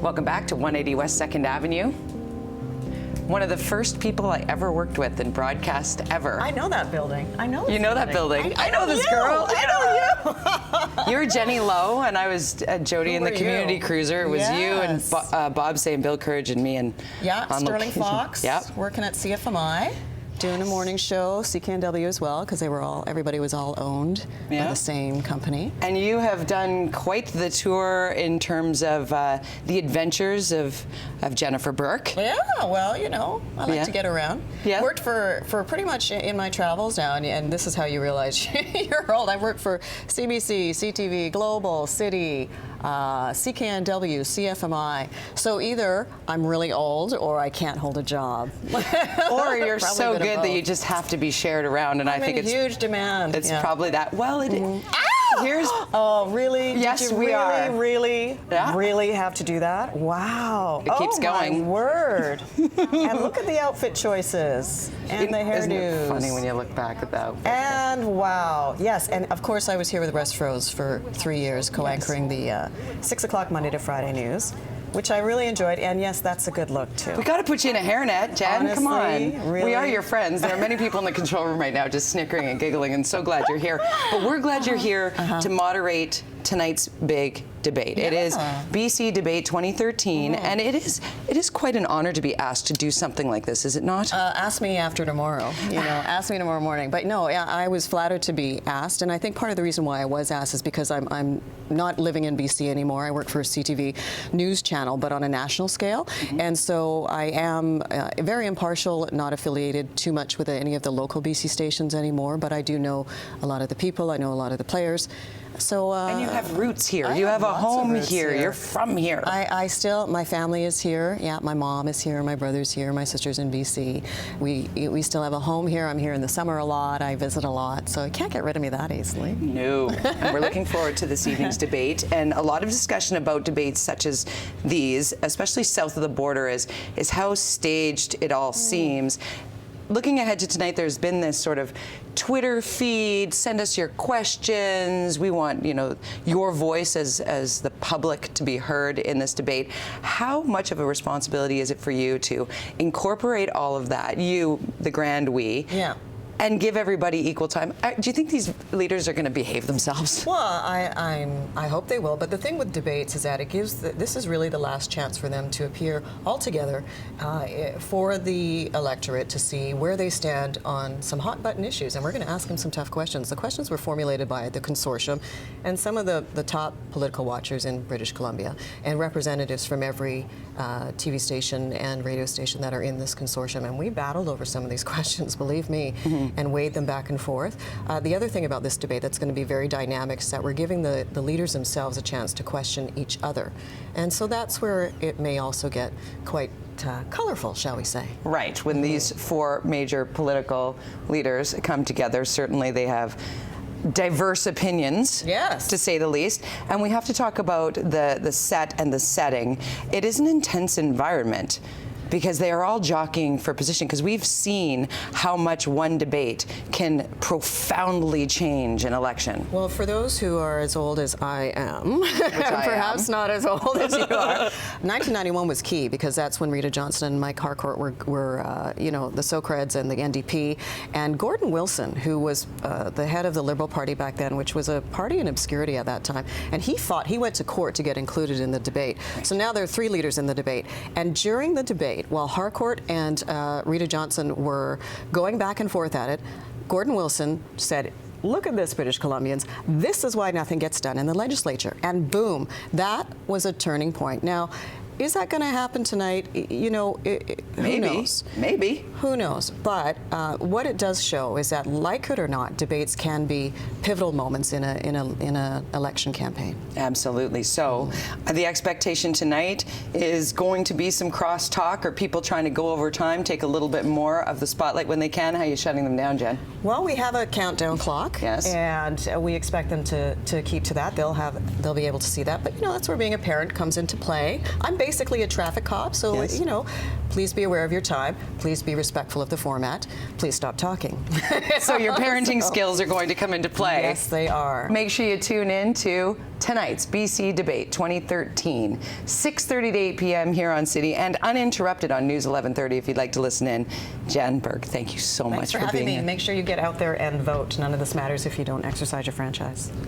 Welcome back to 180 West 2nd Avenue. One of the first people I ever worked with in broadcast ever. I know that building. I know this You know that building. I know this girl. I know you. You were Jenny Lowe, and I was Jody in the community cruiser. It was you and Bob Say and Bill Courage and me. And Sterling Fox. Yep. Working at CFMI. Doing a morning show, CKNW as well, because everybody was all owned by the same company. And you have done quite the tour in terms of the adventures of Jennifer Burke. Yeah, well, you know, I like to get around. Yeah. Worked for pretty much in my travels now, and this is how you realize you're old. I worked for CBC, CTV, Global, City, CKNW, CFMI. So either I'm really old or I can't hold a job. Or you're so good that you just have to be shared around, and I think it's huge demand. It's probably that. Well, it here's. Oh, really? Yes, Did you we are. Really have to do that? Wow. It keeps going. My word. And look at the outfit choices and the hairdos. Isn't it funny when you look back at that? And wow, yes, and of course I was here with Russ Froese for 3 years, co-anchoring the 6 o'clock Monday to Friday news, which I really enjoyed, and yes, that's a good look too. We got to put you in a hairnet, Jen. Honestly, come on. really? We are your friends. There are many people in the control room right now just snickering and giggling, and so glad you're here. But we're glad you're here to moderate tonight's big debate. It is BC Debate 2013, and it is quite an honor to be asked to do something like this, is it not? Ask me after tomorrow. You know, ask me tomorrow morning. But no, I was flattered to be asked, and I think part of the reason why I was asked is because I'm not living in BC anymore. I work for a CTV news channel, but on a national scale, and so I am very impartial, not affiliated too much with any of the local BC stations anymore. But I do know a lot of the people. I know a lot of the players. So, and you have roots here. You have a home here. You're from here. My family is here. Yeah, my mom is here. My brother's here. My sister's in BC. We still have a home here. I'm here in the summer a lot. I visit a lot. So you can't get rid of me that easily. No. And we're looking forward to this evening's debate, and a lot of discussion about debates such as these, especially south of the border, is how staged it all seems. Looking ahead to tonight, there's been this sort of Twitter feed, send us your questions. We want, your voice as the public to be heard in this debate. How much of a responsibility is it for you to incorporate all of that, you, the grand we, and give everybody equal time? Do you think these leaders are going to behave themselves? Well, I hope they will. But the thing with debates is that this is really the last chance for them to appear all together for the electorate to see where they stand on some hot button issues. And we're going to ask them some tough questions. The questions were formulated by the consortium and some of the top political watchers in British Columbia and representatives from every TV station and radio station that are in this consortium. And we battled over some of these questions, believe me. And weighed them back and forth. The other thing about this debate that's going to be very dynamic is that we're giving the leaders themselves a chance to question each other. And so that's where it may also get quite colorful, shall we say. Right. When these four major political leaders come together, certainly they have diverse opinions, to say the least. And we have to talk about the set and the setting. It is an intense environment, because they are all jockeying for position, because we've seen how much one debate can profoundly change an election. Well, for those who are as old as I am, perhaps not as old as you are, 1991 was key, because that's when Rita Johnson and Mike Harcourt were the Socreds and the NDP, and Gordon Wilson, who was the head of the Liberal Party back then, which was a party in obscurity at that time, and he went to court to get included in the debate. So now there are three leaders in the debate, and during the debate, while Harcourt and Rita Johnson were going back and forth at it, Gordon Wilson said, "Look at this, British Columbians. This is why nothing gets done in the legislature." And boom, that was a turning point. Now, is that going to happen tonight? Who knows? Maybe. Who knows? But what it does show is that, like it or not, debates can be pivotal moments in a election campaign. Absolutely. So, the expectation tonight is going to be some crosstalk, or people trying to go over time, take a little bit more of the spotlight when they can. How are you shutting them down, Jen? Well, we have a countdown clock, and we expect them to keep to that. They'll be able to see that. But that's where being a parent comes into play. I'm basically a traffic cop. So, Yes. you know, please be aware of your time. Please be respectful of the format. Please stop talking. So your parenting skills are going to come into play. Yes, they are. Make sure you tune in to tonight's BC Debate 2013, 6:30 to 8 p.m. here on City, and uninterrupted on News 1130 if you'd like to listen in. Jen, Burke, thank you so Thanks much for for having being me. here. Make sure you get out there and vote. None of this matters if you don't exercise your franchise.